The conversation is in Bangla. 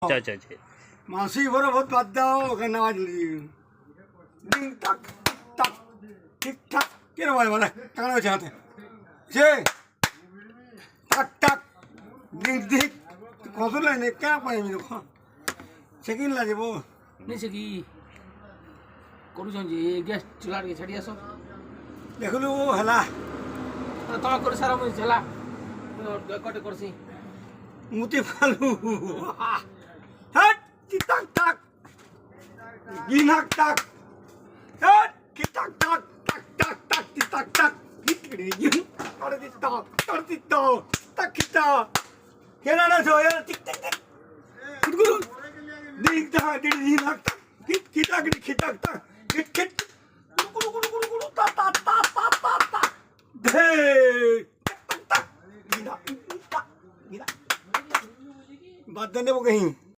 अच्छा अच्छा अच्छा মাসি ভরে ভোট বাদ দাও ওখানে নামাজ ডিং টাক টাক ঠিক ঠাক কেন বলে টাকা হচ্ছে হাতে সে টাক টাক ডিং ডিক কত লাইনে কেন পাই আমি দেখো সেকেন্ড লাগিব নিছে কি କରୁଛନ୍ ଯେ ଗ୍ୟାସ୍ ଚୁଲା ଟିକେ ଛାଡ଼ି ଆସ ଦେଖିଲୁ ହେଲା ତମେ କରି ସାର ମୁଇଁ ହେଲା କଟେ କରସି মুতি ফালু হট কি টাক টাক গিনাক টাক হট কি টাক টাক টাক টাক টাক কি টাক টাক গিটড়ি গিন করে দিতা টাক কিটা কেনা না জয় টিক টিক টিক গুরু দিকটা দিদি গিনাক টাক গিট কিটা গিট কিটা টাক গিট গিট গুরু গুরু গুরু গুরু তা তা তা তা তা তা ধে টাক টাক গিনা গিনা বাদ দেনে वो कहीं